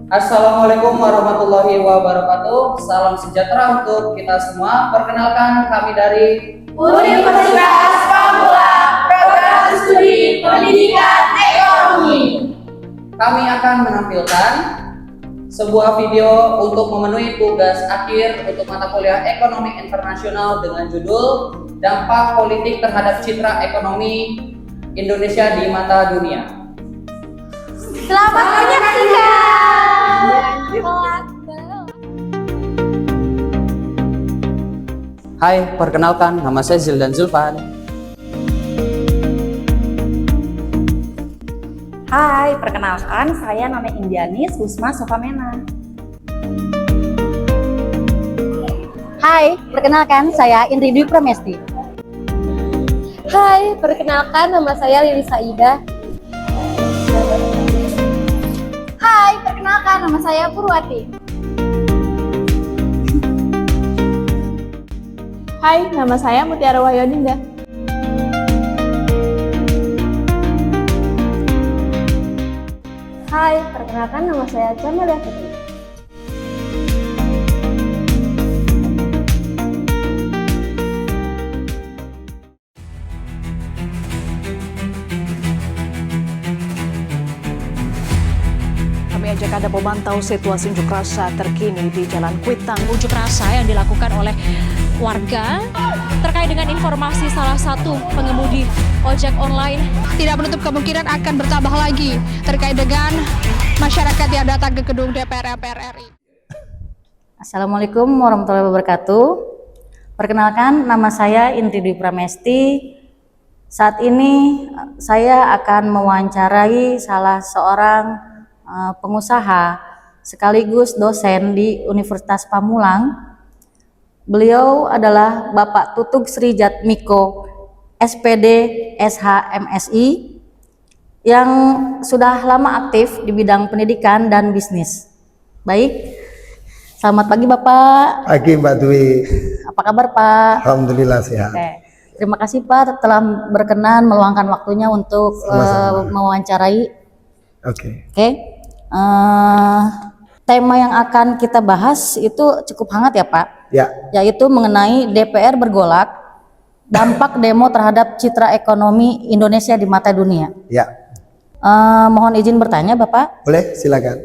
Assalamualaikum warahmatullahi wabarakatuh. Salam sejahtera untuk kita semua. Perkenalkan, kami dari Universitas Pamulang, Program Studi Pendidikan Ekonomi. Kami akan menampilkan sebuah video untuk memenuhi tugas akhir untuk mata kuliah Ekonomi Internasional dengan judul Dampak Politik Terhadap Citra Ekonomi Indonesia di Mata Dunia. Selamat menyaksikan. Hai, perkenalkan, nama saya Zildan Zulfan. Hai, perkenalkan, saya namanya Indianis Husma Sofamena. Hai, perkenalkan saya Indri Dwi Pramesti. Hai, perkenalkan nama saya Lili Saida. Hai, perkenalkan nama saya Purwati. Hai, nama saya Mutiara Wahyudinda. Hai, perkenalkan nama saya Camelia Putri. Kami ajak Anda memantau situasi unjuk rasa terkini di Jalan Kuitang. Unjuk rasa yang dilakukan oleh warga terkait dengan informasi salah satu pengemudi ojek online tidak menutup kemungkinan akan bertambah lagi terkait dengan masyarakat yang datang ke gedung DPR MPR RI. Assalamualaikum warahmatullahi wabarakatuh. Perkenalkan, nama saya Indri Dwi Pramesti. Saat ini saya akan mewawancarai salah seorang pengusaha sekaligus dosen di Universitas Pamulang. Beliau adalah Bapak Tutug Sri Jatmiko, SPD, SH.MSI, yang sudah lama aktif di bidang pendidikan dan bisnis. Baik, selamat pagi Bapak. Pagi Mbak Dwi. Apa kabar Pak? Alhamdulillah sehat. Oke. Terima kasih Pak telah berkenan meluangkan waktunya untuk mewawancarai. Oke. Tema yang akan kita bahas itu cukup hangat ya Pak. Ya. Yaitu mengenai DPR bergolak, dampak demo terhadap citra ekonomi Indonesia di mata dunia. Ya. Mohon izin bertanya Bapak. Boleh, silakan.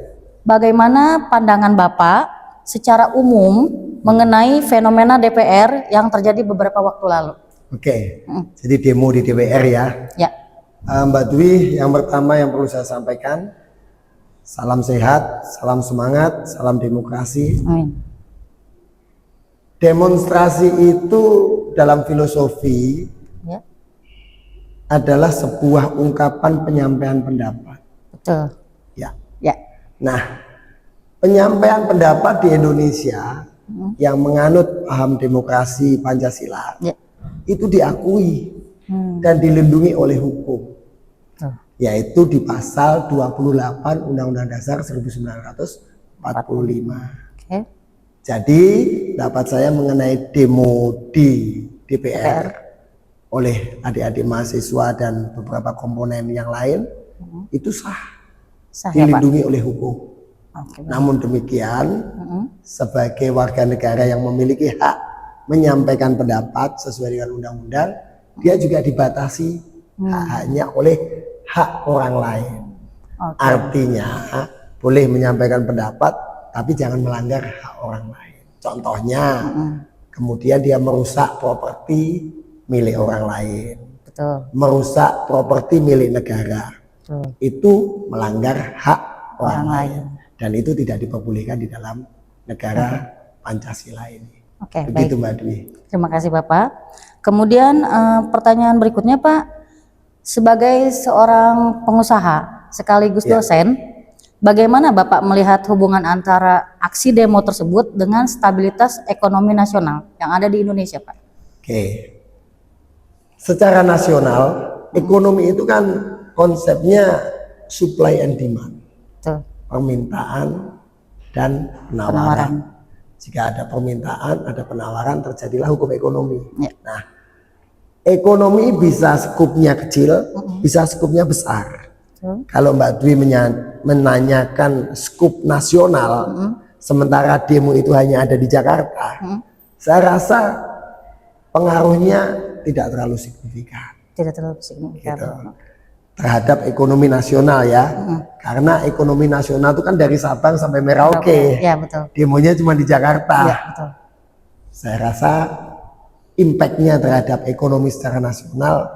Bagaimana pandangan Bapak secara umum mengenai fenomena DPR yang terjadi beberapa waktu lalu? Oke. Jadi demo di DPR ya. Ya. Mbak Dwi, yang pertama yang perlu saya sampaikan, salam sehat, salam semangat, salam demokrasi. Amin. Demonstrasi itu dalam filosofi Ya. adalah sebuah ungkapan penyampaian pendapat. Betul. Ya. Ya. Nah, penyampaian pendapat di Indonesia yang menganut paham demokrasi Pancasila Ya. itu diakui dan dilindungi oleh hukum, yaitu di pasal 28 Undang-Undang Dasar 1945. Oke. Jadi dapat saya mengenai demo di DPR oleh adik-adik mahasiswa dan beberapa komponen yang lain itu sah Sah ya, Pak? dilindungi oleh hukum. Oke. Namun demikian, sebagai warga negara yang memiliki hak menyampaikan pendapat sesuai dengan undang-undang, dia juga dibatasi hak-haknya oleh hak orang lain. Oke. Artinya boleh menyampaikan pendapat, tapi jangan melanggar hak orang lain. Contohnya, kemudian dia merusak properti milik orang lain, Betul. merusak properti milik negara. Betul. Itu melanggar hak orang lain. lain. Dan itu tidak diperbolehkan di dalam negara Pancasila ini. Oke, Begitu baik. Mbak Dwi. Terima kasih Bapak. Kemudian pertanyaan berikutnya Pak, sebagai seorang pengusaha sekaligus Ya. dosen, bagaimana Bapak melihat hubungan antara aksi demo tersebut dengan stabilitas ekonomi nasional yang ada di Indonesia Pak? Oke. Secara nasional, ekonomi itu kan konsepnya supply and demand. Betul. Permintaan dan penawaran. Jika ada permintaan, ada penawaran, terjadilah hukum ekonomi. Ya. Nah, ekonomi bisa skupnya kecil, bisa skupnya besar. Kalau Mbak Dwi menanyakan skup nasional, sementara demo itu hanya ada di Jakarta, saya rasa pengaruhnya tidak terlalu signifikan. Tidak terlalu signifikan. Gitu. Terhadap ekonomi nasional ya, karena ekonomi nasional itu kan dari Sabang sampai Merauke. Ya, betul. Demonya cuma di Jakarta. Ya, betul. Saya rasa impactnya terhadap ekonomi secara nasional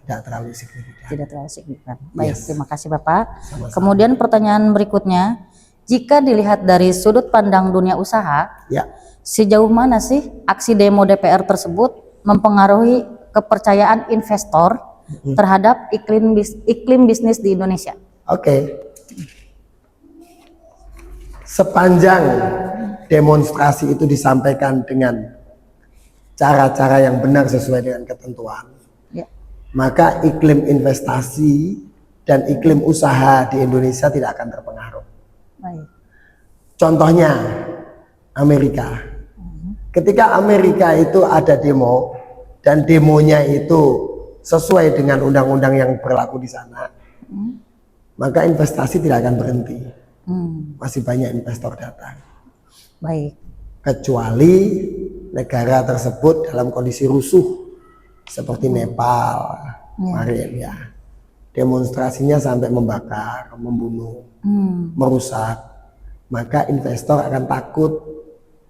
tidak terlalu signifikan. Tidak terlalu signifikan. Baik, Yes. terima kasih Bapak. Sama-sama. Kemudian pertanyaan berikutnya, jika dilihat dari sudut pandang dunia usaha, Ya, sejauh mana sih aksi demo DPR tersebut mempengaruhi kepercayaan investor terhadap iklim bisnis di Indonesia? oke. Sepanjang demonstrasi itu disampaikan dengan cara-cara yang benar sesuai dengan ketentuan, Ya. maka iklim investasi dan iklim usaha di Indonesia tidak akan terpengaruh. Baik. Contohnya Amerika. Ketika Amerika itu ada demo dan demonya itu sesuai dengan undang-undang yang berlaku di sana, maka investasi tidak akan berhenti. Masih banyak investor datang. Baik. Kecuali negara tersebut dalam kondisi rusuh seperti Nepal kemarin ya. Demonstrasinya sampai membakar, membunuh, merusak, maka investor akan takut.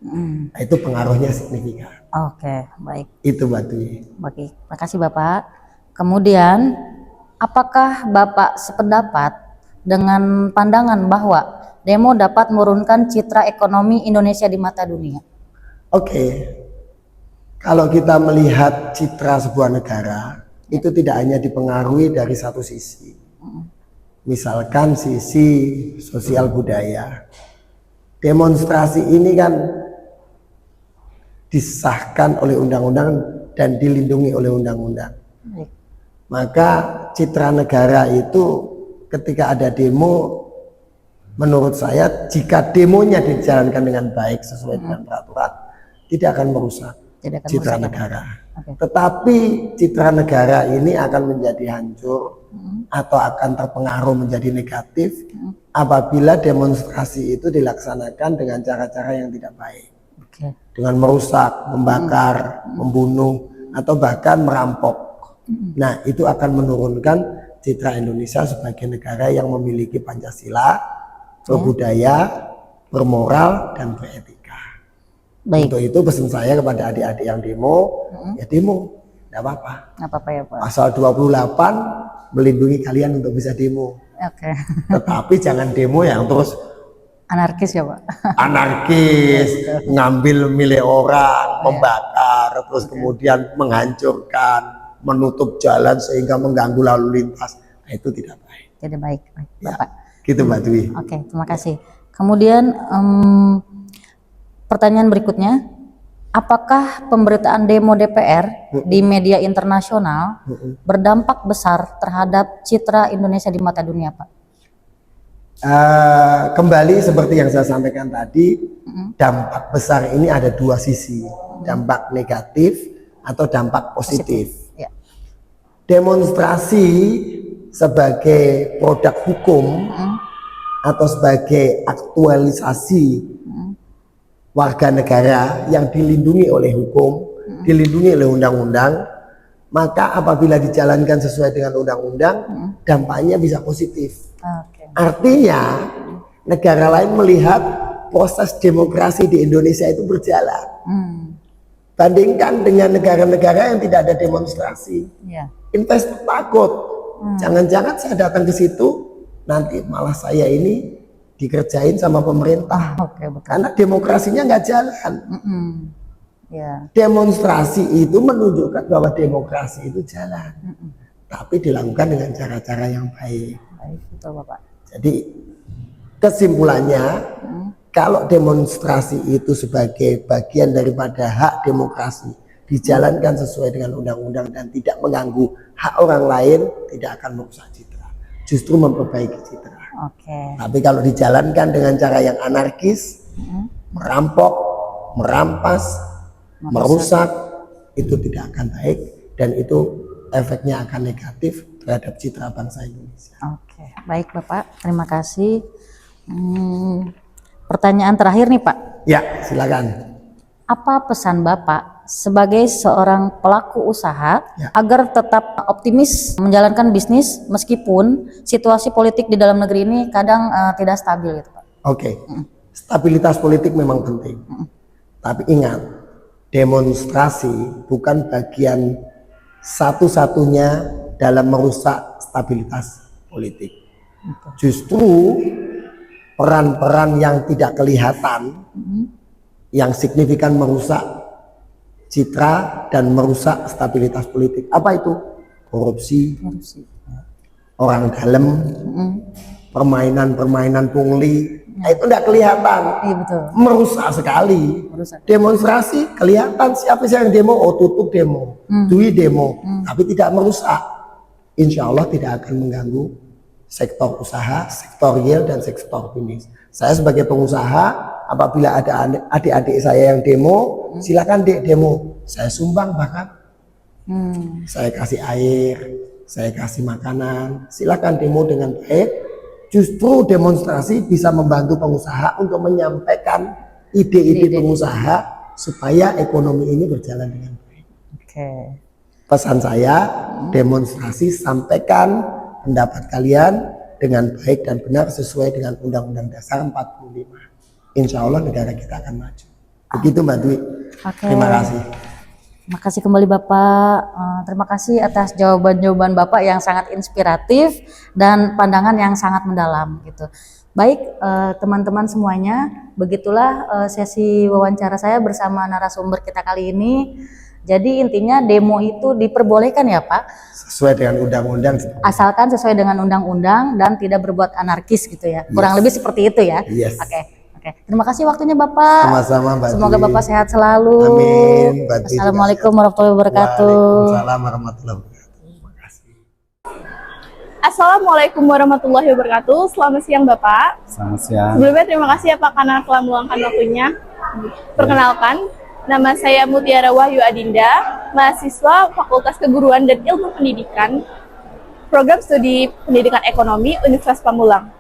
Nah, itu pengaruhnya signifikan. Oke, baik. Itu Mbak Dwi. Baik. Terima kasih Bapak. Kemudian, apakah Bapak sependapat dengan pandangan bahwa demo dapat menurunkan citra ekonomi Indonesia di mata dunia? Oke. Kalau kita melihat citra sebuah negara, itu tidak hanya dipengaruhi dari satu sisi. Misalkan sisi sosial budaya. Demonstrasi ini kan disahkan oleh undang-undang dan dilindungi oleh undang-undang. Baik. Maka citra negara itu ketika ada demo, menurut saya jika demonya dijalankan dengan baik sesuai dengan peraturan, tidak akan merusak Tidak akan citra merusak. negara. Oke. Tetapi citra negara ini akan menjadi hancur atau akan terpengaruh menjadi negatif apabila demonstrasi itu dilaksanakan dengan cara-cara yang tidak baik. Oke. Dengan merusak, membakar, membunuh, atau bahkan merampok. Nah, itu akan menurunkan citra Indonesia sebagai negara yang memiliki Pancasila, berbudaya, bermoral, dan beretika. Baik. Untuk itu pesan saya kepada adik-adik yang demo, ya demo, tidak apa-apa. Nggak apa-apa ya Pak. Pasal 28 melindungi kalian untuk bisa demo. Oke. Tetapi jangan demo yang terus Anarkis ya Pak. anarkis, ngambil milik orang, membakar, terus kemudian menghancurkan, menutup jalan sehingga mengganggu lalu lintas. Nah, itu tidak baik. Jadi baik, baik Ya, Bapak. gitu Mbak Dwi. Oke, terima kasih. Kemudian pertanyaan berikutnya, apakah pemberitaan demo DPR di media internasional berdampak besar terhadap citra Indonesia di mata dunia, Pak? Kembali seperti yang saya sampaikan tadi, dampak besar ini ada dua sisi, dampak negatif atau dampak positif. Ya. Demonstrasi sebagai produk hukum atau sebagai aktualisasi warga negara yang dilindungi oleh hukum, dilindungi oleh undang-undang, maka apabila dijalankan sesuai dengan undang-undang, dampaknya bisa positif. Oke. Artinya negara lain melihat proses demokrasi di Indonesia itu berjalan. Bandingkan dengan negara-negara yang tidak ada demonstrasi. Ya. Investor takut. Jangan-jangan saya datang ke situ, nanti malah saya ini dikerjain sama pemerintah. Oke, betul. Karena demokrasinya nggak jalan. Ya. Demonstrasi itu menunjukkan bahwa demokrasi itu jalan. Tapi dilakukan dengan cara-cara yang baik. Baik, betul Bapak. Jadi kesimpulannya, kalau demonstrasi itu sebagai bagian daripada hak demokrasi dijalankan sesuai dengan undang-undang dan tidak mengganggu hak orang lain, tidak akan merusak citra, justru memperbaiki citra. Oke. Tapi kalau dijalankan dengan cara yang anarkis, merampok, merampas, merusak, itu tidak akan baik dan itu efeknya akan negatif terhadap citra bangsa Indonesia. Oke, baik Bapak, terima kasih. Pertanyaan terakhir nih Pak, Ya, silakan. apa pesan Bapak sebagai seorang pelaku usaha Ya. agar tetap optimis menjalankan bisnis meskipun situasi politik di dalam negeri ini kadang tidak stabil gitu Pak? Oke, stabilitas politik memang penting. Tapi ingat, demonstrasi bukan bagian satu-satunya dalam merusak stabilitas politik. Justru peran-peran yang tidak kelihatan, yang signifikan merusak citra dan merusak stabilitas politik. Apa itu? Korupsi, orang dalam, permainan-permainan pungli. Nah, itu tidak kelihatan, Iya betul. merusak sekali. Merusak. Demonstrasi kelihatan siapa sih yang demo, oh tutup demo, dui demo, tapi tidak merusak. Insya Allah tidak akan mengganggu sektor usaha, sektor real dan sektor bisnis. Saya sebagai pengusaha, apabila ada adik-adik saya yang demo, silakan dek demo, saya sumbang bahkan, saya kasih air, saya kasih makanan, silakan demo dengan baik. Justru demonstrasi bisa membantu pengusaha untuk menyampaikan ide-ide pengusaha supaya ekonomi ini berjalan dengan baik. Oke. Pesan saya, demonstrasi sampaikan pendapat kalian dengan baik dan benar sesuai dengan Undang-Undang Dasar 45. Insya Allah negara kita akan maju. Begitu Mbak Dwi. Oke. Terima kasih. Terima kasih kembali Bapak. Terima kasih atas jawaban-jawaban Bapak yang sangat inspiratif dan pandangan yang sangat mendalam gitu. Baik teman-teman semuanya, begitulah sesi wawancara saya bersama narasumber kita kali ini. Jadi intinya demo itu diperbolehkan ya Pak, Sesuai dengan undang-undang. asalkan sesuai dengan undang-undang dan tidak berbuat anarkis gitu ya. Kurang lebih seperti itu ya. Yes. Oke. Terima kasih waktunya Bapak. Sama-sama Mbak Semoga Dwi. Bapak sehat selalu. Amin. Mbak Dwi juga Assalamualaikum sehat. warahmatullahi wabarakatuh. Waalaikumsalam warahmatullahi wabarakatuh. Terima kasih. Assalamualaikum warahmatullahi wabarakatuh. Selamat siang Bapak. Selamat siang. Sebelumnya terima kasih ya Pak karena telah meluangkan waktunya. Perkenalkan, nama saya Mutiara Wahyu Adinda, mahasiswa Fakultas Keguruan dan Ilmu Pendidikan, Program Studi Pendidikan Ekonomi Universitas Pamulang.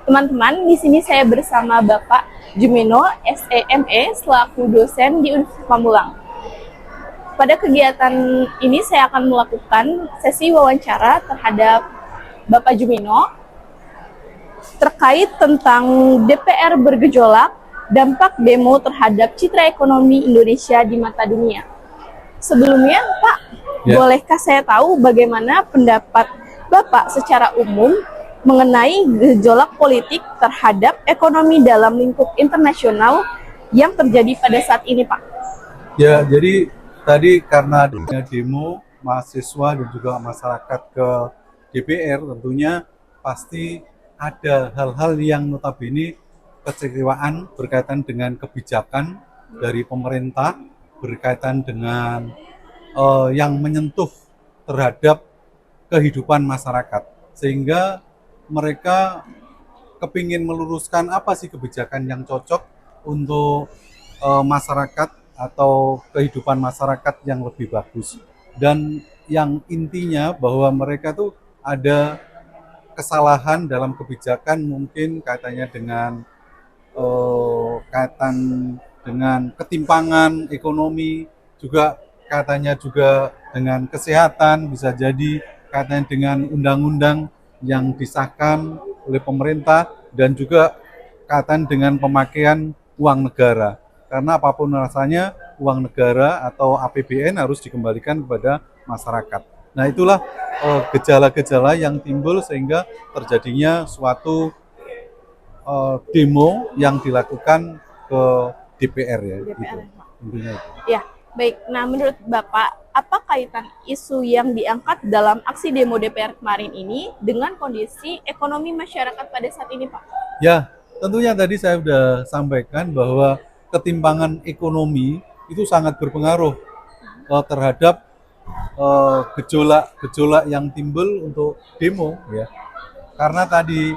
Teman-teman, di sini saya bersama Bapak Jumino, SEME, selaku dosen di Universitas Pamulang. Pada kegiatan ini saya akan melakukan sesi wawancara terhadap Bapak Jumino terkait tentang DPR bergejolak, dampak demo terhadap citra ekonomi Indonesia di mata dunia. Sebelumnya, Pak, bolehkah saya tahu bagaimana pendapat Bapak secara umum mengenai gejolak politik terhadap ekonomi dalam lingkup internasional yang terjadi pada saat ini, Pak? Ya, jadi tadi karena demo mahasiswa dan juga masyarakat ke DPR, tentunya pasti ada hal-hal yang notabene kekecewaan berkaitan dengan kebijakan dari pemerintah, berkaitan dengan yang menyentuh terhadap kehidupan masyarakat, sehingga mereka kepingin meluruskan apa sih kebijakan yang cocok untuk masyarakat atau kehidupan masyarakat yang lebih bagus. Dan yang intinya bahwa mereka tuh ada kesalahan dalam kebijakan, mungkin kaitannya dengan kaitan dengan ketimpangan ekonomi, juga kaitannya juga dengan kesehatan, bisa jadi kaitannya dengan undang-undang yang disahkan oleh pemerintah, dan juga kaitan dengan pemakaian uang negara. Karena apapun rasanya, uang negara atau APBN harus dikembalikan kepada masyarakat. Nah, itulah gejala-gejala yang timbul sehingga terjadinya suatu demo yang dilakukan ke DPR ya. DPR, gitu. Intinya itu. Ya, baik. Nah, menurut Bapak, apa kaitan isu yang diangkat dalam aksi demo DPR kemarin ini dengan kondisi ekonomi masyarakat pada saat ini, Pak? Ya, tentunya tadi saya sudah sampaikan bahwa ketimpangan ekonomi itu sangat berpengaruh terhadap gejolak-gejolak yang timbul untuk demo ya. Karena tadi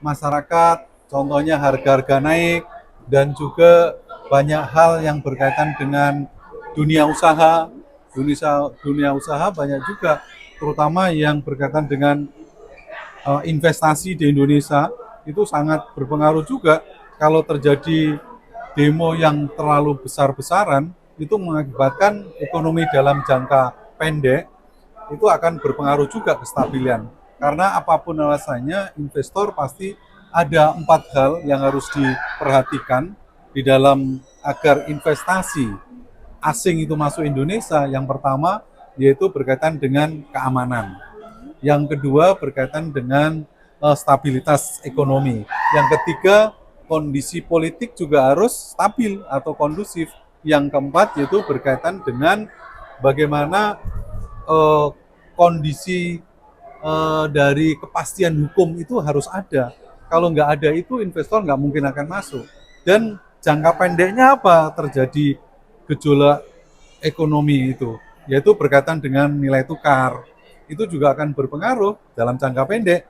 masyarakat contohnya harga-harga naik, dan juga banyak hal yang berkaitan dengan dunia usaha banyak juga terutama yang berkaitan dengan investasi di Indonesia, itu sangat berpengaruh juga. Kalau terjadi demo yang terlalu besar-besaran, itu mengakibatkan ekonomi dalam jangka pendek, itu akan berpengaruh juga kestabilan. Karena apapun alasannya, investor pasti ada 4 hal yang harus diperhatikan di dalam agar investasi asing itu masuk Indonesia. Yang pertama yaitu berkaitan dengan keamanan. Yang kedua berkaitan dengan stabilitas ekonomi. Yang ketiga, kondisi politik juga harus stabil atau kondusif. Yang keempat yaitu berkaitan dengan bagaimana kondisi dari kepastian hukum itu harus ada. Kalau nggak ada itu investor nggak mungkin akan masuk. Dan jangka pendeknya apa terjadi gejolak ekonomi itu, yaitu berkaitan dengan nilai tukar. Itu juga akan berpengaruh dalam jangka pendek.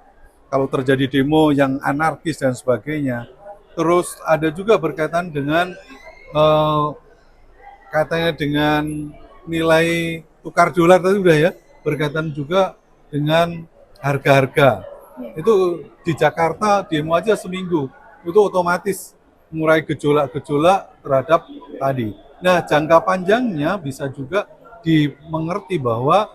Kalau terjadi demo yang anarkis dan sebagainya. Terus ada juga berkaitan dengan katanya dengan nilai tukar dolar tadi udah ya, berkaitan juga dengan harga-harga. Itu di Jakarta demo aja seminggu, itu otomatis mulai gejolak-gejolak terhadap tadi. Nah, jangka panjangnya bisa juga dimengerti bahwa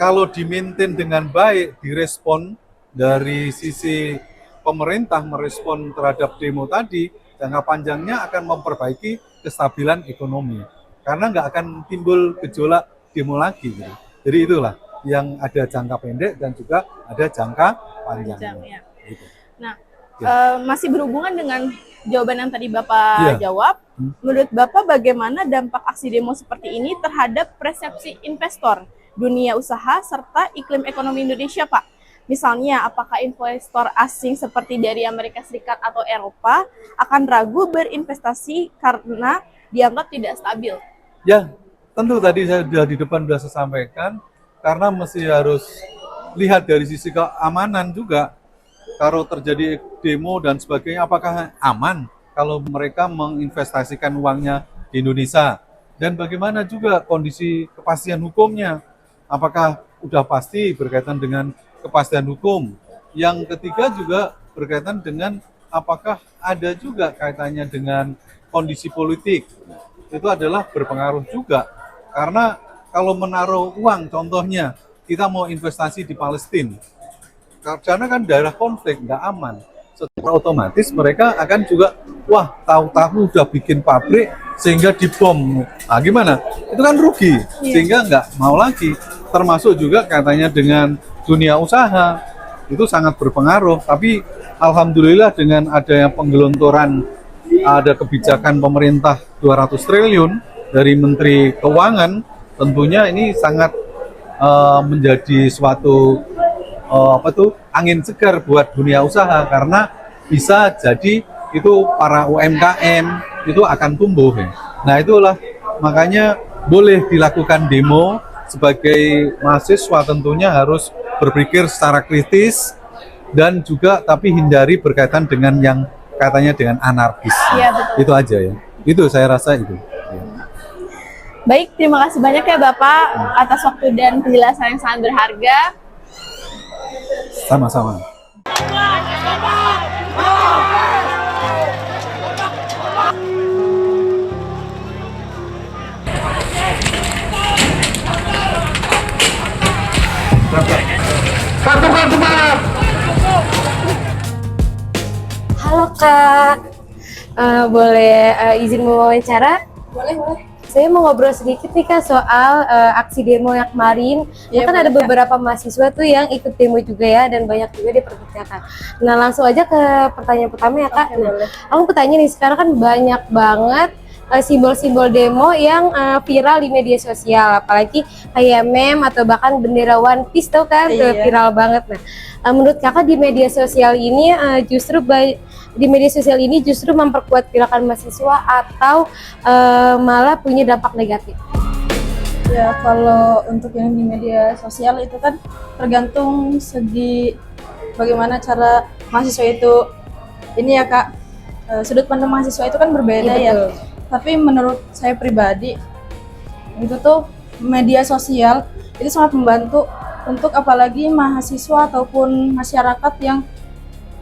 kalau di-maintain dengan baik, direspon dari sisi pemerintah merespon terhadap demo tadi, jangka panjangnya akan memperbaiki kestabilan ekonomi. Karena nggak akan timbul gejolak demo lagi. Gitu. Jadi itulah yang ada jangka pendek dan juga ada jangka panjangnya. Gitu. Nah, masih berhubungan dengan jawaban yang tadi Bapak jawab. Menurut Bapak bagaimana dampak aksi demo seperti ini terhadap persepsi investor, dunia usaha, serta iklim ekonomi Indonesia, Pak? Misalnya, apakah investor asing seperti dari Amerika Serikat atau Eropa akan ragu berinvestasi karena dianggap tidak stabil? Ya, tentu tadi saya sudah di depan sudah saya sampaikan, karena mesti harus lihat dari sisi keamanan juga. Kalau terjadi demo dan sebagainya, apakah aman kalau mereka menginvestasikan uangnya di Indonesia? Dan bagaimana juga kondisi kepastian hukumnya? Apakah udah pasti berkaitan dengan kepastian hukum? Yang ketiga juga berkaitan dengan apakah ada juga kaitannya dengan kondisi politik. Itu adalah berpengaruh juga. Karena kalau menaruh uang, contohnya kita mau investasi di Palestina, karena kan daerah konflik, nggak aman. Secara otomatis mereka akan juga, wah tahu-tahu udah bikin pabrik sehingga dibom. Nah gimana? Itu kan rugi, sehingga nggak mau lagi. Termasuk juga katanya dengan dunia usaha, itu sangat berpengaruh. Tapi alhamdulillah dengan adanya penggelontoran, ada kebijakan pemerintah 200 triliun dari Menteri Keuangan, tentunya ini sangat menjadi suatu angin segar buat dunia usaha, karena bisa jadi itu para UMKM itu akan tumbuh. Nah itulah makanya boleh dilakukan demo. Sebagai mahasiswa tentunya harus berpikir secara kritis dan juga tapi hindari berkaitan dengan yang katanya dengan anarkis. Iya, betul. Itu aja ya. Itu saya rasa itu. Baik, terima kasih banyak ya Bapak atas waktu dan penjelasan yang sangat berharga. Sama-sama. Halo Kak, boleh izin mewawancara? Boleh. Saya mau ngobrol sedikit nih Kak soal aksi demo yang kemarin. Ya, kan ada beberapa mahasiswa tuh yang ikut demo juga ya, dan banyak juga diperbincangkan. Nah langsung aja ke pertanyaan pertama ya Kak. Aku bertanya nih, sekarang kan banyak banget simbol-simbol demo yang viral di media sosial, apalagi kayak meme atau bahkan bendera One Piece tuh kan viral banget. Nah, menurut Kakak di media sosial ini justru memperkuat gerakan mahasiswa atau malah punya dampak negatif? Ya, kalau untuk yang di media sosial itu kan tergantung segi bagaimana cara mahasiswa itu ini ya Kak, sudut pandang mahasiswa itu kan berbeda ya. Tapi menurut saya pribadi itu tuh media sosial itu sangat membantu untuk apalagi mahasiswa ataupun masyarakat yang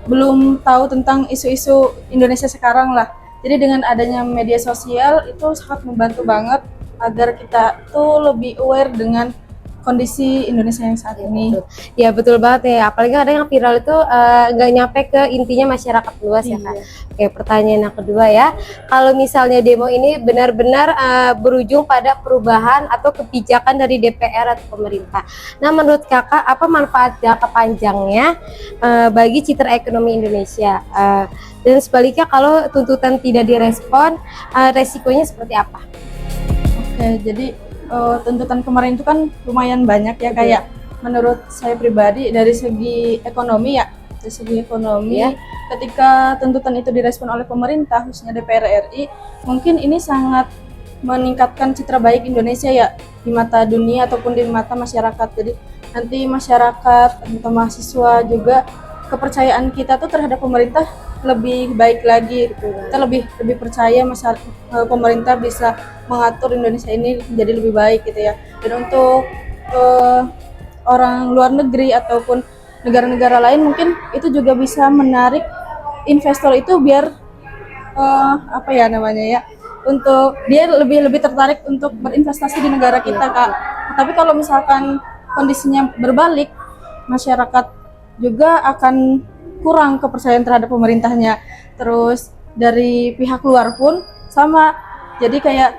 belum tahu tentang isu-isu Indonesia sekarang lah. Jadi dengan adanya media sosial itu sangat membantu banget agar kita tuh lebih aware dengan kondisi Indonesia yang saat ini. Ya betul banget ya, apalagi kadang yang viral itu nggak nyampe ke intinya masyarakat luas ya Kak. Oke, pertanyaan yang kedua ya, kalau misalnya demo ini benar-benar berujung pada perubahan atau kebijakan dari DPR atau pemerintah. Nah menurut Kakak apa manfaat jangka panjangnya bagi citra ekonomi Indonesia? Dan sebaliknya kalau tuntutan tidak direspon, resikonya seperti apa? Oke, jadi tuntutan kemarin itu kan lumayan banyak ya, kayak menurut saya pribadi dari segi ekonomi ya, dari segi ekonomi ketika tuntutan itu direspon oleh pemerintah khususnya DPR RI, mungkin ini sangat meningkatkan citra baik Indonesia ya di mata dunia ataupun di mata masyarakat. Jadi nanti masyarakat atau mahasiswa juga kepercayaan kita tuh terhadap pemerintah lebih baik lagi. Kita lebih percaya pemerintah bisa mengatur Indonesia ini menjadi lebih baik gitu ya. Dan untuk orang luar negeri ataupun negara-negara lain mungkin itu juga bisa menarik investor itu biar apa ya namanya ya, untuk dia lebih tertarik untuk berinvestasi di negara kita Kak. Tapi kalau misalkan kondisinya berbalik, masyarakat juga akan kurang kepercayaan terhadap pemerintahnya. Terus dari pihak luar pun sama. Jadi kayak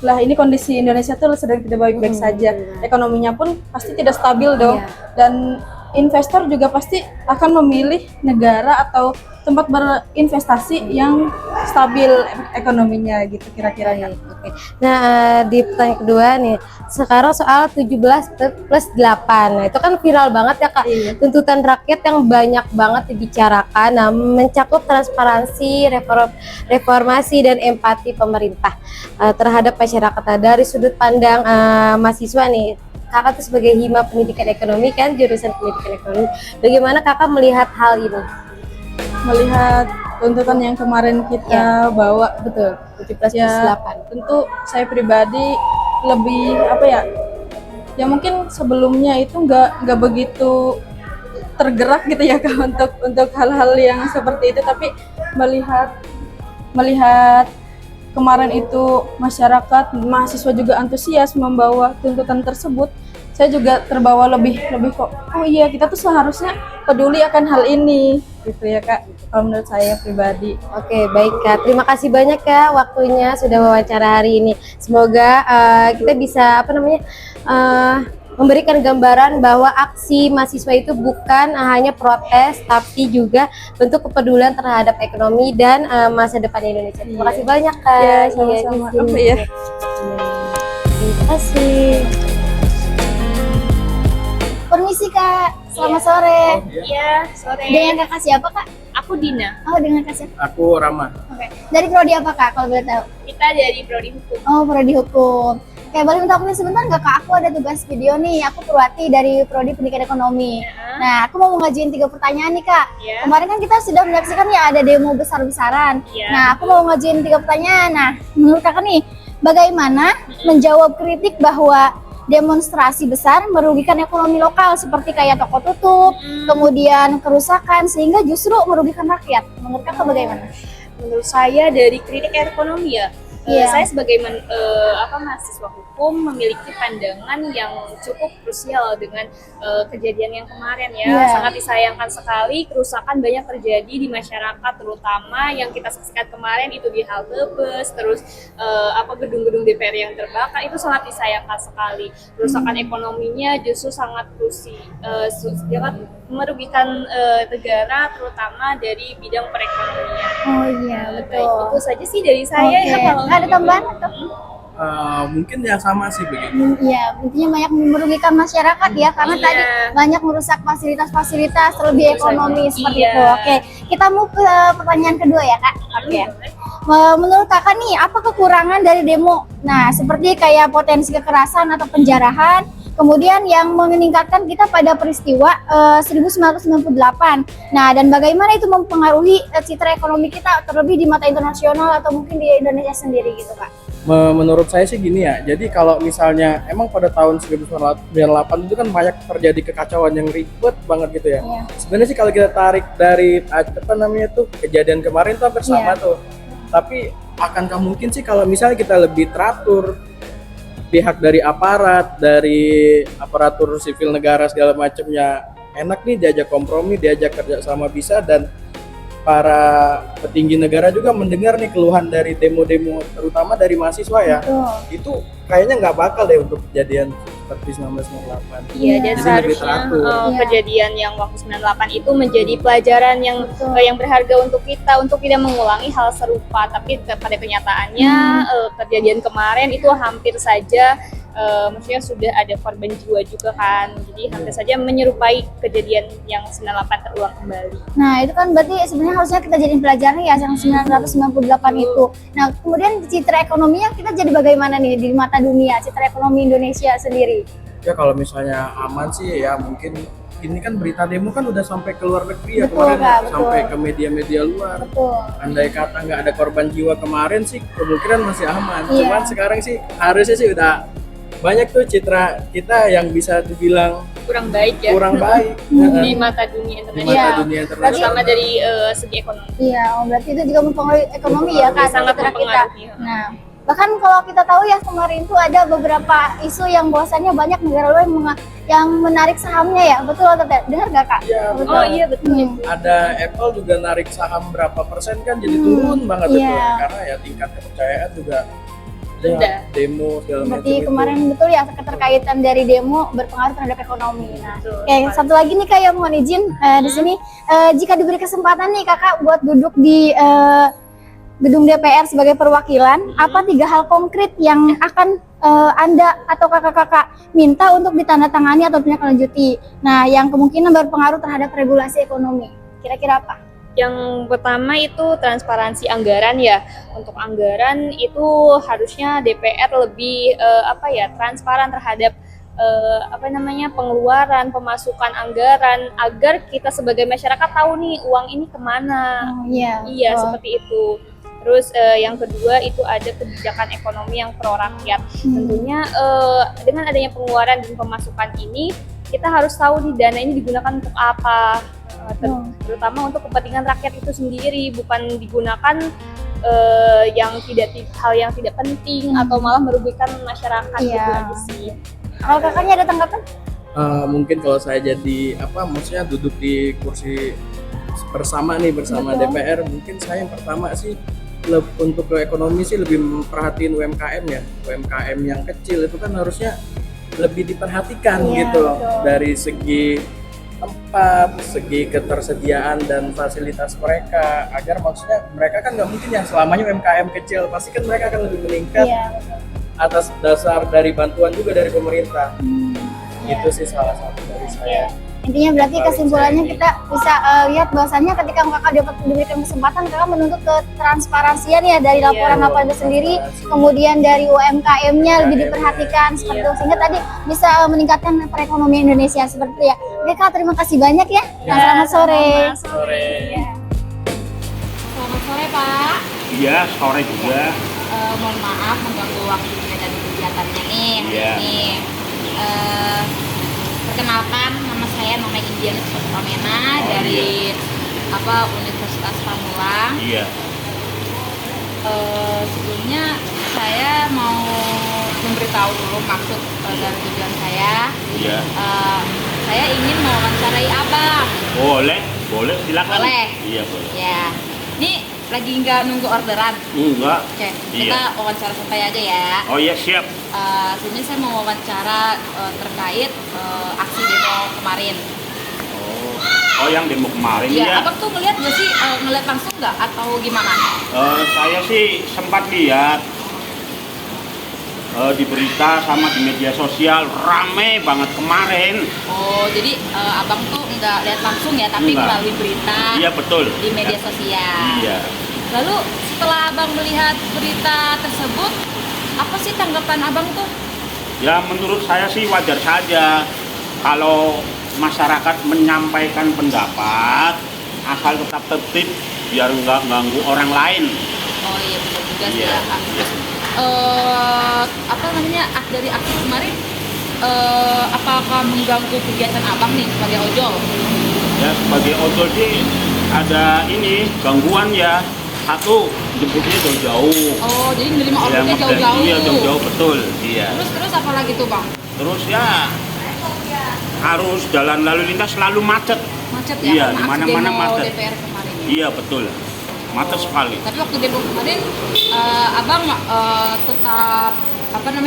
lah ini kondisi Indonesia tuh sedang tidak baik-baik saja. Ekonominya pun pasti tidak stabil dong. Dan investor juga pasti akan memilih negara atau tempat berinvestasi yang stabil ekonominya gitu kira-kira. Oke. Nah, di pertanyaan kedua nih, sekarang soal 17+8. Nah, itu kan viral banget ya Kak. Tuntutan rakyat yang banyak banget dibicarakan, nah, mencakup transparansi, reformasi dan empati pemerintah terhadap masyarakat. Nah, dari sudut pandang mahasiswa nih, Kakak tuh sebagai hima pendidikan ekonomi kan, jurusan pendidikan ekonomi. Bagaimana Kakak melihat hal ini? Melihat tuntutan yang kemarin kita bawa, betul, 17+8. Tentu saya pribadi lebih apa ya? Ya mungkin sebelumnya itu nggak begitu tergerak gitu ya Kak untuk hal-hal yang seperti itu, tapi melihat kemarin itu masyarakat, mahasiswa juga antusias membawa tuntutan tersebut, saya juga terbawa lebih kok, oh iya kita tuh seharusnya peduli akan hal ini gitu ya Kak, kalau menurut saya pribadi. Oke, baik Kak, terima kasih banyak ya waktunya sudah wawancara hari ini. Semoga kita bisa memberikan gambaran bahwa aksi mahasiswa itu bukan hanya protes, tapi juga bentuk kepedulian terhadap ekonomi dan masa depan Indonesia. Terima kasih banyak Kak. Ya, sama-sama. Terima kasih. Permisi Kak, selamat sore. Iya, sore. Dengan Kakak siapa Kak? Aku Dina. Oh, dengan Kak siapa? Aku Rama. Oke. Dari prodi apa Kak kalau boleh tahu? Kita dari Prodi Hukum. Oh, prodi hukum. Oke, boleh minta aku sebentar nggak Kak? Aku ada tugas video nih. Aku Purwati dari Prodi Pendidikan Ekonomi. Nah, aku mau ngajuin 3 pertanyaan nih Kak. Kemarin kan kita sudah menyaksikan ya ada demo besar-besaran. Nah, aku mau ngajuin 3 pertanyaan. Nah, menurut Kakak nih, bagaimana menjawab kritik bahwa demonstrasi besar merugikan ekonomi lokal seperti kayak toko tutup, kemudian kerusakan sehingga justru merugikan rakyat? Menurut Kakak bagaimana? Menurut saya dari kritik ekonomi ya, saya sebagai mahasiswa hukum memiliki pandangan yang cukup krusial dengan kejadian yang kemarin ya. Sangat disayangkan sekali kerusakan banyak terjadi di masyarakat, terutama yang kita saksikan kemarin itu di halte bus, terus gedung-gedung DPR yang terbakar, itu sangat disayangkan sekali. Kerusakan ekonominya justru sangat merugikan negara, terutama dari bidang perekonomian. Oh iya, betul. Baik, itu saja sih dari saya ya. Kalau ada tambahan atau? Mungkin ya sama sih begitu. Iya, intinya banyak merugikan masyarakat ya, karena tadi banyak merusak fasilitas-fasilitas, terlebih ekonomi seperti itu. Oke, kita mau ke pertanyaan kedua ya Kak. Oke. Menurut Kakak nih, apa kekurangan dari demo? Nah, seperti kayak potensi kekerasan atau penjarahan, kemudian yang meningkatkan kita pada peristiwa 1998. Nah, dan bagaimana itu mempengaruhi citra ekonomi kita terlebih di mata internasional atau mungkin di Indonesia sendiri gitu Kak? Menurut saya sih gini ya, jadi kalau misalnya emang pada tahun 1998 itu kan banyak terjadi kekacauan yang ribet banget gitu ya. Sebenarnya sih kalau kita tarik dari apa namanya tuh kejadian kemarin tuh hampir sama tuh. Tapi akankah mungkin sih kalau misalnya kita lebih teratur, pihak dari aparat, dari aparatur sipil negara segala macamnya enak nih diajak kompromi, diajak kerja sama bisa, dan para petinggi negara juga mendengar nih keluhan dari demo-demo terutama dari mahasiswa ya. Itu kayaknya nggak bakal deh untuk kejadian seperti 1998. Iya, dan seharusnya kejadian yang waktu 98 itu menjadi pelajaran yang berharga untuk kita untuk tidak mengulangi hal serupa. Tapi pada kenyataannya kejadian kemarin itu hampir saja maksudnya sudah ada korban jiwa juga kan, jadi hampir saja menyerupai kejadian yang 98 terulang kembali. Nah itu kan berarti sebenarnya harusnya kita jadiin pelajaran ya yang 1998 itu. Nah kemudian citra ekonominya kita jadi bagaimana nih di mata dunia, citra ekonomi Indonesia sendiri? Ya kalau misalnya aman sih ya mungkin ini kan berita demo kan udah sampai ke luar negeri ya kemarin, sampai ke media-media luar. Andai kata nggak ada korban jiwa kemarin sih kemungkinan masih aman. Cuman sekarang sih harusnya sih udah banyak tuh citra kita yang bisa dibilang kurang baik ya, kurang baik di mata dunia internasional, terutama dari segi ekonomi. Iya, berarti itu juga mempengaruhi ekonomi ya Kak, sangat citra kita. mempengaruhi. Nah bahkan kalau kita tahu ya kemarin tuh ada beberapa isu yang bahwasannya banyak negara luar yang menarik sahamnya ya, betul atau tidak? Dengar nggak Kak? Iya, oh iya betul. Ada Apple juga narik saham berapa persen kan jadi turun banget itu karena ya tingkat kepercayaan juga udah demo segala macam. Berarti kemarin betul ya keterkaitan dari demo berpengaruh terhadap ekonomi. Nah, satu lagi nih Kak yang mohon izin di sini jika diberi kesempatan nih Kakak buat duduk di gedung DPR sebagai perwakilan, apa 3 hal konkret yang akan Anda atau kakak-kakak minta untuk ditandatangani atau ditindaklanjuti? Nah, yang kemungkinan berpengaruh terhadap regulasi ekonomi. Kira-kira apa? Yang pertama itu transparansi anggaran ya. Untuk anggaran itu harusnya DPR lebih transparan terhadap pengeluaran, pemasukan anggaran agar kita sebagai masyarakat tahu nih uang ini kemana. Seperti itu. Terus yang kedua itu ada kebijakan ekonomi yang pro rakyat. Tentunya dengan adanya pengeluaran dan pemasukan ini kita harus tahu nih dana ini digunakan untuk apa. Terutama untuk kepentingan rakyat itu sendiri, bukan digunakan hal yang tidak penting atau malah merugikan masyarakat gitu aja sih. Kalau kakaknya ada tanggapan? Mungkin kalau saya jadi maksudnya duduk di kursi bersama DPR, mungkin saya yang pertama sih untuk ke ekonomi sih lebih memperhatiin UMKM ya. UMKM yang kecil itu kan harusnya lebih diperhatikan gitu loh, dari segi tempat, segi ketersediaan dan fasilitas mereka, agar maksudnya mereka kan nggak mungkin yang selamanya UMKM kecil, pasti kan mereka akan lebih meningkat atas dasar dari bantuan juga dari pemerintah. Itu sih salah satu dari saya. Intinya berarti kesimpulannya kita bisa lihat bahwasannya ketika kakak dapat diberikan kesempatan, kakak menuntut ketransparansian ya dari laporan-laporan itu sendiri, kemudian dari UMKM-nya lebih diperhatikan seperti itu, sehingga tadi bisa meningkatkan perekonomian Indonesia seperti itu ya. Oke Kak, terima kasih banyak ya. Selamat sore. Selamat sore Pak. Iya, sore juga. Mohon maaf mengganggu waktunya dan kegiatannya nih hari ini. Perkenalkan, nama saya Indianis Sofamena dari Universitas Pamulang. Iya. Sebelumnya saya mau memberitahu dulu maksud dan tujuan saya. Iya. Saya ingin mewawancarai Abang. Boleh, silakan. Boleh. Iya boleh. Ya, ini lagi nggak nunggu orderan? Enggak. Oke, kita wawancara santai aja ya. Oh iya siap. Sebenarnya saya mau wawancara terkait aksi demo kemarin. Oh yang demo kemarin ya? Ya. Abang tuh ngeliat nggak sih, ngeliat langsung nggak atau gimana? Saya sih sempat lihat di berita sama di media sosial, rame banget kemarin. Oh jadi abang tuh nggak lihat langsung ya, tapi melalui berita. Iya betul. Di media sosial. Iya. Lalu setelah abang melihat berita tersebut, apa sih tanggapan abang tuh? Ya menurut saya sih wajar saja kalau masyarakat menyampaikan pendapat, asal tetap tertib biar nggak ganggu orang lain. Oh iya betul juga sih ya. dari aksi kemarin apakah mengganggu kegiatan abang nih sebagai ojol? Ya sebagai ojol sih ada ini gangguan ya. Satu, jemputnya jauh-jauh. Oh, jadi menerima ordernya jauh-jauh. Iya, jauh-jauh, betul. Iya. Terus apa lagi tuh bang? Terus ya harus jalan lalu lintas selalu macet. Macet ya? Iya, di karena aksi mana-mana demo macet. DPR kemarin ya? Iya, betul. Macet sekali. Tapi waktu demo kemarin abang tetap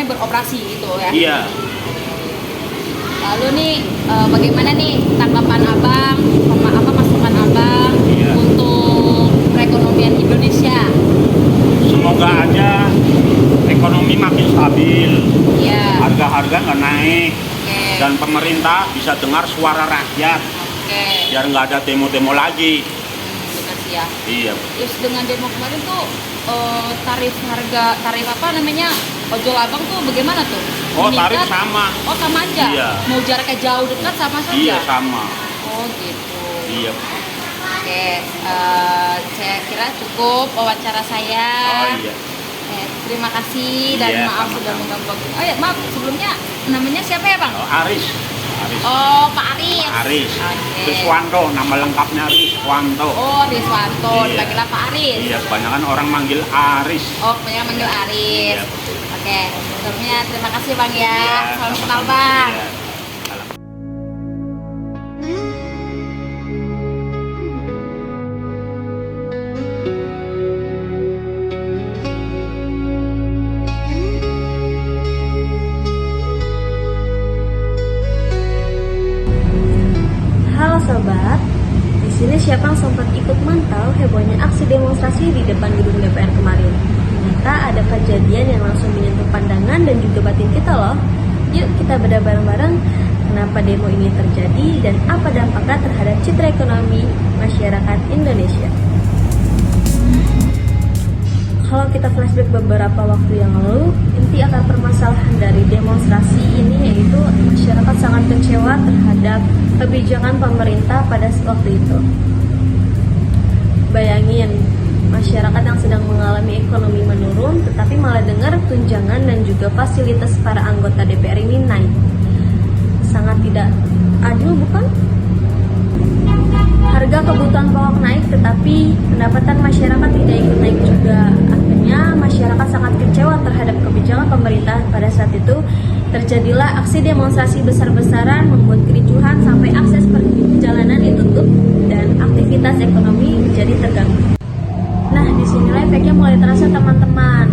beroperasi gitu ya? Iya. Lalu nih bagaimana nih tanggapan abang, masukan abang untuk perekonomian Indonesia? Semoga aja ekonomi makin stabil, harga-harga nggak naik, dan pemerintah bisa dengar suara rakyat, biar nggak ada demo-demo lagi. Benar sih ya. Iya. Terus dengan demo kemarin tuh tarif ojol abang tuh bagaimana tuh? Oh, tarif sama. Oh, sama aja? Iya. Mau jaraknya jauh dekat sama saja? Iya, sama. Oh, gitu. Iya. Oke, saya kira cukup wawancara saya. Oh, iya. Terima kasih dan maaf sudah mengganggu. Oh ya, maaf sebelumnya namanya siapa ya bang? Oh, Aris. Oh, Pak Aris. Aris. Oke. Riswanto, nama lengkapnya Riswanto. Oh, Riswanto, Iya. dipanggilnya Pak Aris. Iya, kebanyakan orang manggil Aris. Oh, kebanyakan manggil Aris. Iya. Oke, sebelumnya terima kasih bang ya. Iya, Salam sama-sama. kenal bang. Iya. Halo sobat, di sini siapa yang sempat ikut mantau hebohnya aksi demonstrasi di depan gedung DPR kemarin? Ternyata ada kejadian yang langsung menyentuh pandangan dan juga batin kita loh. Yuk kita bedah bareng-bareng kenapa demo ini terjadi dan apa dampaknya terhadap citra ekonomi masyarakat Indonesia. Kalau kita flashback beberapa waktu yang lalu, inti akar permasalahan dari demonstrasi ini yaitu masyarakat sangat kecewa terhadap kebijakan pemerintah pada waktu itu. Bayangin, masyarakat yang sedang mengalami ekonomi menurun tetapi malah dengar tunjangan dan juga fasilitas para anggota DPR ini naik. Sangat tidak adil, bukan? Harga kebutuhan pokok naik tetapi pendapatan masyarakat tidak ikut naik juga. Akhirnya masyarakat sangat kecewa terhadap kebijakan pemerintah. Pada saat itu terjadilah aksi demonstrasi besar-besaran, membuat kericuhan sampai akses perjalanan ditutup dan aktivitas ekonomi menjadi terganggu. Nah, disinilah efeknya mulai terasa teman-teman.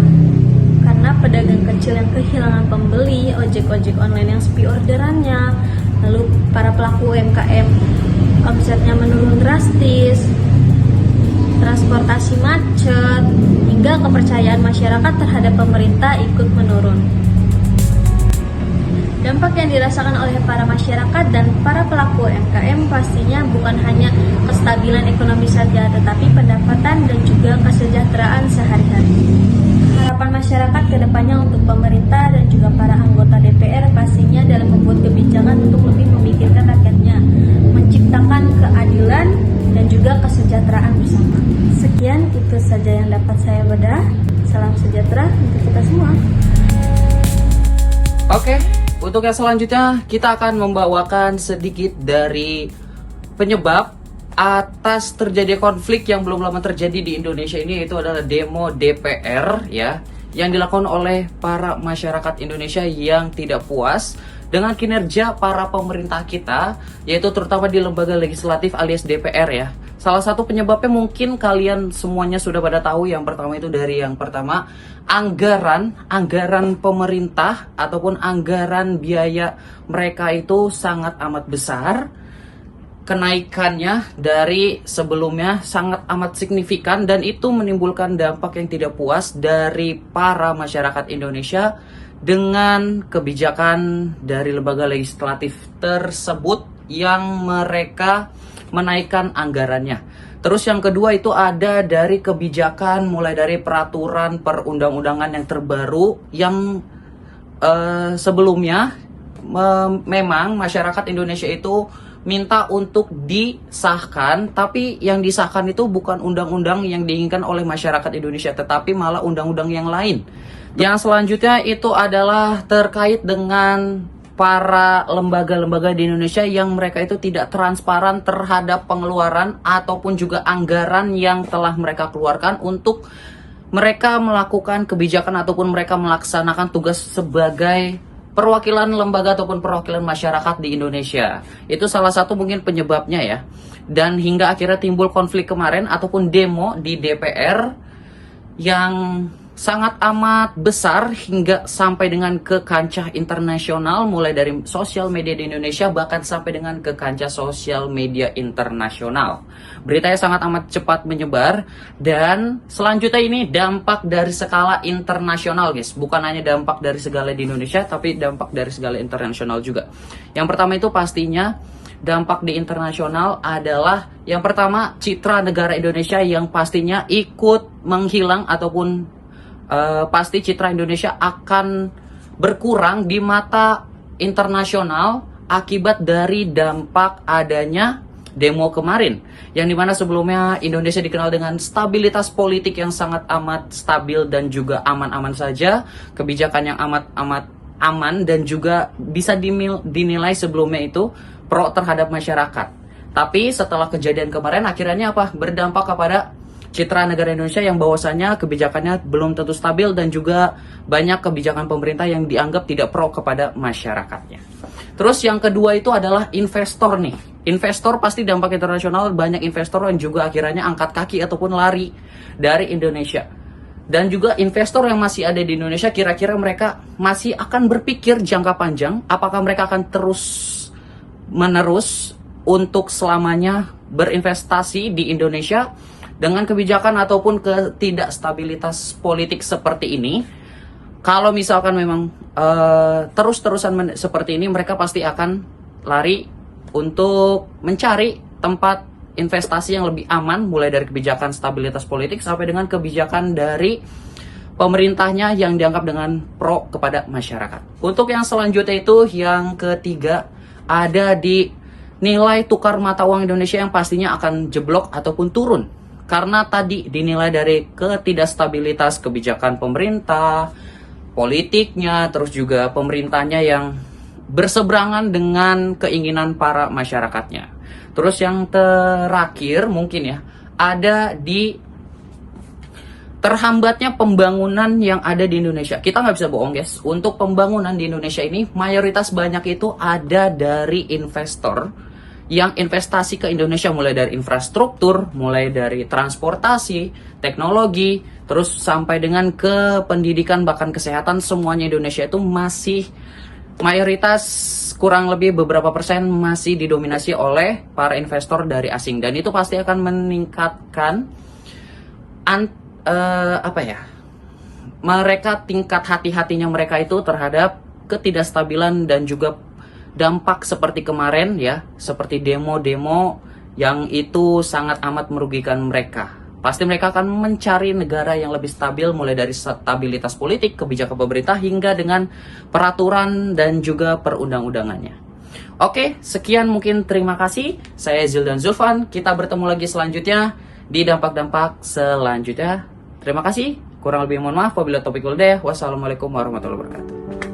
Karena pedagang kecil yang kehilangan pembeli, ojek-ojek online yang sepi orderannya, lalu para pelaku UMKM omsetnya menurun drastis, transportasi macet, hingga kepercayaan masyarakat terhadap pemerintah ikut menurun. Dampak yang dirasakan oleh para masyarakat dan para pelaku UMKM pastinya bukan hanya kestabilan ekonomi saja, tetapi pendapatan dan juga kesejahteraan sehari-hari. Harapan masyarakat ke depannya untuk pemerintah dan juga para anggota DPR pastinya dalam membuat kebijakan untuk lebih memikirkan rakyatnya, menciptakan keadilan dan juga kesejahteraan bersama. Sekian itu saja yang dapat saya bedah. Salam sejahtera untuk kita semua. Oke, untuk yang selanjutnya kita akan membawakan sedikit dari penyebab atas terjadi konflik yang belum lama terjadi di Indonesia ini, yaitu adalah demo DPR ya, yang dilakukan oleh para masyarakat Indonesia yang tidak puas dengan kinerja para pemerintah kita, yaitu terutama di lembaga legislatif alias DPR ya. Salah satu penyebabnya mungkin kalian semuanya sudah pada tahu. Yang pertama itu dari anggaran pemerintah ataupun anggaran biaya mereka itu sangat amat besar. Kenaikannya dari sebelumnya sangat amat signifikan dan itu menimbulkan dampak yang tidak puas dari para masyarakat Indonesia dengan kebijakan dari lembaga legislatif tersebut yang mereka menaikkan anggarannya. Terus yang kedua itu ada dari kebijakan mulai dari peraturan perundang-undangan yang terbaru yang sebelumnya memang masyarakat Indonesia itu minta untuk disahkan, tapi yang disahkan itu bukan undang-undang yang diinginkan oleh masyarakat Indonesia, tetapi malah undang-undang yang lain. Yang selanjutnya itu adalah terkait dengan para lembaga-lembaga di Indonesia yang mereka itu tidak transparan terhadap pengeluaran ataupun juga anggaran yang telah mereka keluarkan untuk mereka melakukan kebijakan ataupun mereka melaksanakan tugas sebagai perwakilan lembaga ataupun perwakilan masyarakat di Indonesia. Itu salah satu mungkin penyebabnya ya. Dan hingga akhirnya timbul konflik kemarin ataupun demo di DPR yang sangat amat besar hingga sampai dengan ke kancah internasional, mulai dari sosial media di Indonesia bahkan sampai dengan ke kancah sosial media internasional. Beritanya sangat amat cepat menyebar, dan selanjutnya ini dampak dari skala internasional guys, bukan hanya dampak dari segala di Indonesia tapi dampak dari segala internasional juga. Yang pertama itu pastinya dampak di internasional adalah yang pertama citra negara Indonesia yang pastinya ikut menghilang ataupun pasti citra Indonesia akan berkurang di mata internasional akibat dari dampak adanya demo kemarin, yang dimana sebelumnya Indonesia dikenal dengan stabilitas politik yang sangat amat stabil dan juga aman-aman saja, kebijakan yang amat-amat aman dan juga bisa dinilai sebelumnya itu pro terhadap masyarakat. Tapi setelah kejadian kemarin akhirnya apa? Berdampak kepada citra negara Indonesia yang bahwasannya kebijakannya belum tentu stabil dan juga banyak kebijakan pemerintah yang dianggap tidak pro kepada masyarakatnya. Terus yang kedua itu adalah investor nih. Investor pasti dampak internasional, banyak investor yang juga akhirnya angkat kaki ataupun lari dari Indonesia. Dan juga investor yang masih ada di Indonesia kira-kira mereka masih akan berpikir jangka panjang apakah mereka akan terus menerus untuk selamanya berinvestasi di Indonesia dengan kebijakan ataupun ketidakstabilitas politik seperti ini. Kalau misalkan memang terus-terusan seperti ini, mereka pasti akan lari untuk mencari tempat investasi yang lebih aman, mulai dari kebijakan stabilitas politik sampai dengan kebijakan dari pemerintahnya yang dianggap dengan pro kepada masyarakat. Untuk yang selanjutnya itu yang ketiga ada di nilai tukar mata uang Indonesia yang pastinya akan jeblok ataupun turun. Karena tadi dinilai dari ketidakstabilitas kebijakan pemerintah, politiknya, terus juga pemerintahnya yang berseberangan dengan keinginan para masyarakatnya. Terus yang terakhir mungkin ya, ada di terhambatnya pembangunan yang ada di Indonesia. Kita nggak bisa bohong guys, untuk pembangunan di Indonesia ini mayoritas banyak itu ada dari investor yang investasi ke Indonesia, mulai dari infrastruktur, mulai dari transportasi, teknologi, terus sampai dengan ke pendidikan bahkan kesehatan, semuanya Indonesia itu masih mayoritas kurang lebih beberapa persen masih didominasi oleh para investor dari asing, dan itu pasti akan meningkatkan mereka tingkat hati-hatinya mereka itu terhadap ketidakstabilan dan juga dampak seperti kemarin ya, seperti demo-demo yang itu sangat amat merugikan mereka. Pasti mereka akan mencari negara yang lebih stabil, mulai dari stabilitas politik, kebijakan pemerintah, hingga dengan peraturan dan juga perundang-undangannya. Oke, sekian mungkin, terima kasih. Saya Zildan Zulfan, kita bertemu lagi selanjutnya di dampak-dampak selanjutnya. Terima kasih, kurang lebih mohon maaf. Wabillahi taufiq wal hidayah. Wassalamualaikum warahmatullahi wabarakatuh.